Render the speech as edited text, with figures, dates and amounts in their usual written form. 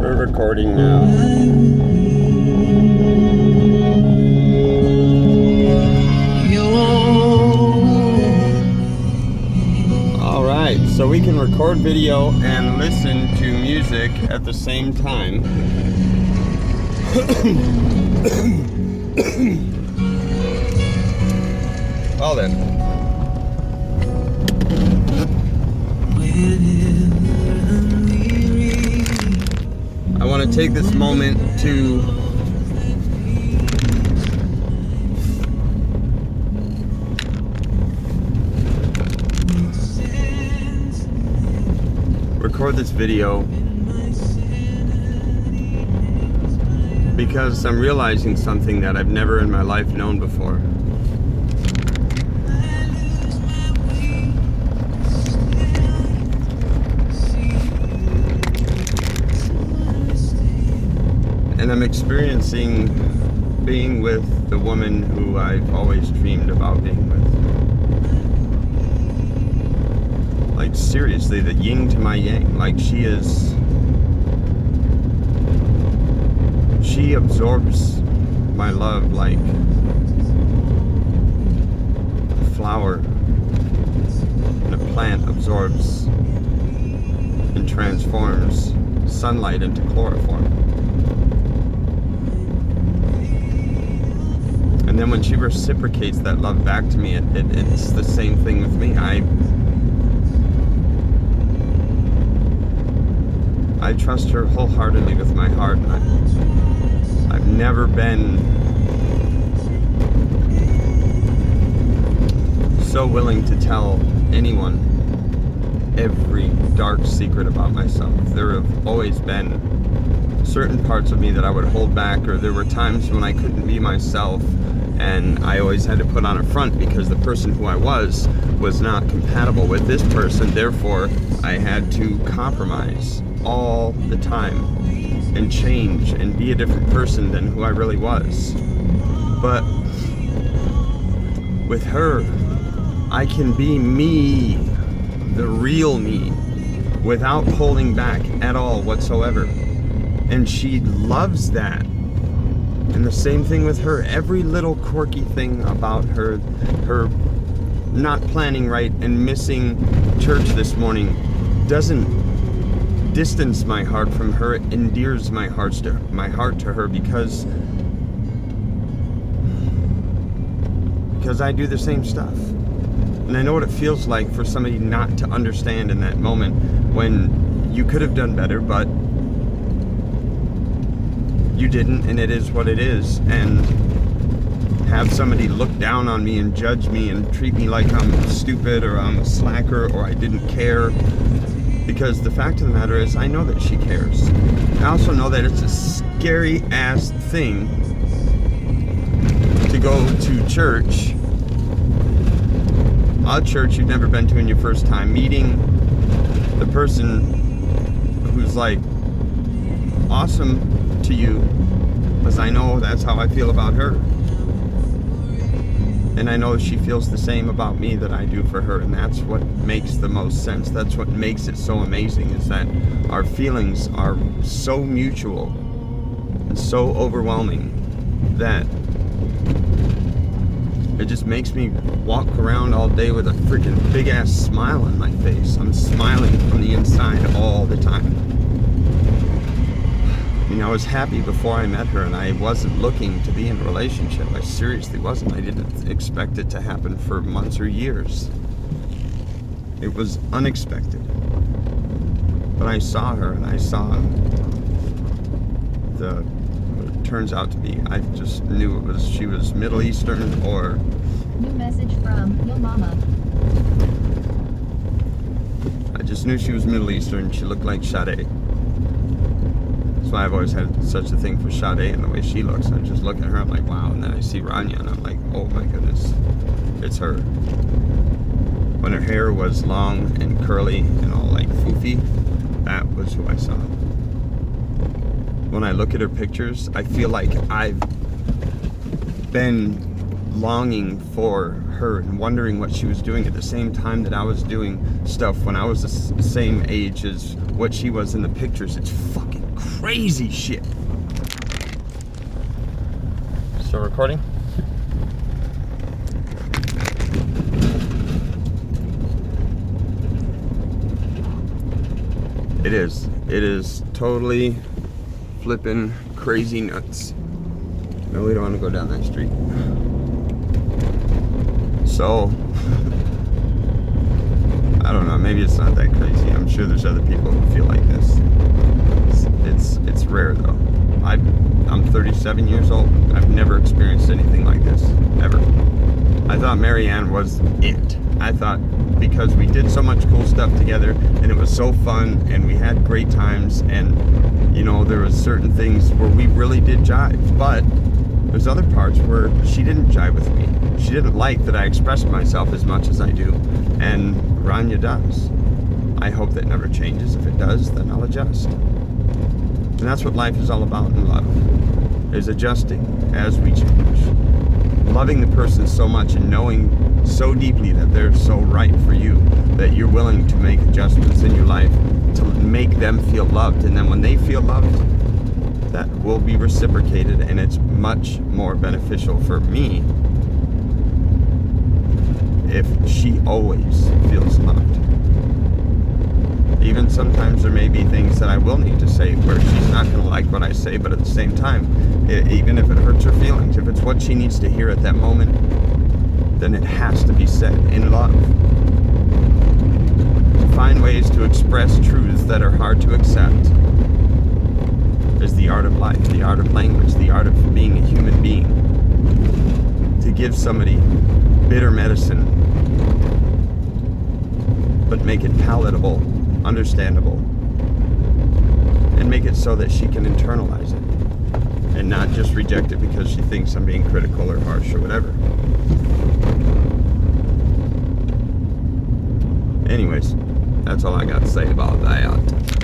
We're recording now. Alright, so we can record video and listen to music at the same time. Well then. I want to take this moment to record this video because I'm realizing something that I've never in my life known before. And I'm experiencing being with the woman who I've always dreamed about being with. Like seriously, the yin to my yang. Like she absorbs my love like a flower and a plant absorbs and transforms sunlight into chloroform. And then when she reciprocates that love back to me, it's the same thing with me. I trust her wholeheartedly with my heart. I've never been so willing to tell anyone every dark secret about myself. There have always been certain parts of me that I would hold back, or there were times when I couldn't be myself, and I always had to put on a front because the person who I was not compatible with this person. Therefore, I had to compromise all the time and change and be a different person than who I really was. But with her, I can be me, the real me, without holding back at all whatsoever. And she loves that. And the same thing with her. Every little quirky thing about her not planning right and missing church this morning doesn't distance my heart from her. It endears my heart to her because I do the same stuff. And I know what it feels like for somebody not to understand in that moment when you could have done better, but you didn't, and it is what it is. And have somebody look down on me and judge me and treat me like I'm stupid or I'm a slacker or I didn't care. Because the fact of the matter is, I know that she cares. I also know that it's a scary ass thing to go to church, a church you've never been to in your first time, meeting the person who's like awesome to you, because I know that's how I feel about her. And I know she feels the same about me that I do for her, and that's what makes the most sense. That's what makes it so amazing, is that our feelings are so mutual and so overwhelming that it just makes me walk around all day with a freaking big ass smile on my face. I'm smiling from the inside all the time. I mean, I was happy before I met her, and I wasn't looking to be in a relationship. I seriously wasn't. I didn't expect it to happen for months or years. It was unexpected. But I saw her, and I saw what it turns out to be. I just knew she was Middle Eastern or... New message from Yo Mama. I just knew she was Middle Eastern. She looked like Sade. That's why I've always had such a thing for Sade and the way she looks. I just look at her, I'm like, wow. And then I see Rania, and I'm like, oh my goodness, it's her. When her hair was long and curly and all like foofy, that was who I saw. When I look at her pictures, I feel like I've been longing for her and wondering what she was doing at the same time that I was doing stuff when I was the same age as what she was in the pictures. It's fucking crazy shit. Still recording? It is totally flipping crazy nuts. No, we don't want to go down that street. So, I don't know, maybe it's not that crazy. I'm sure there's other people who feel like this. It's rare though. I'm 37 years old. I've never experienced anything like this, ever. I thought Marianne was it. I thought because we did so much cool stuff together and it was so fun and we had great times and, you know, there was certain things where we really did jive, but there's other parts where she didn't jive with me. She didn't like that I expressed myself as much as I do, and Rania does. I hope that never changes. If it does, then I'll adjust. And that's what life is all about in love, is adjusting as we change. Loving the person so much and knowing so deeply that they're so right for you that you're willing to make adjustments in your life to make them feel loved. And then when they feel loved, that will be reciprocated, and it's much more beneficial for me if she always feels loved. Even sometimes there may be things that I will need to say where she's not going to like what I say, but at the same time, even if it hurts her feelings, if it's what she needs to hear at that moment, then it has to be said in love. Find ways to express truths that are hard to accept is the art of life, the art of language, the art of being a human being. To give somebody bitter medicine, but make it palatable, understandable, and make it so that she can internalize it and not just reject it because she thinks I'm being critical or harsh or whatever. Anyways, that's all I got to say about that.